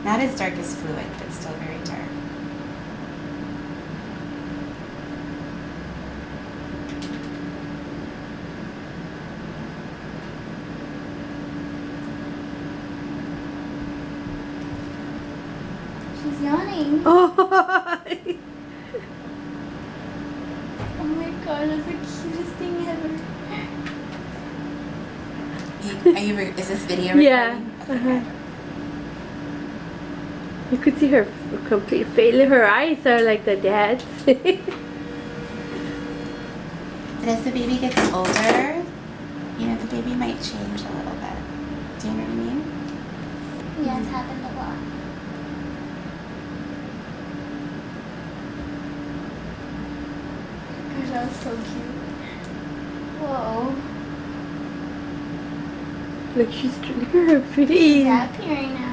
Not as dark as fluid, but still very dark. She's yawning. Oh. Oh my god, that's the cutest thing ever. Is this video recording? Yeah. Okay. You could see her complete face. Her eyes are like the dad's. And as the baby gets older, you know, the baby might change a little bit. Do you know what I mean? Yeah, it's happened a lot. Gosh, that was so cute. Whoa. Look at her face. She's happy right now.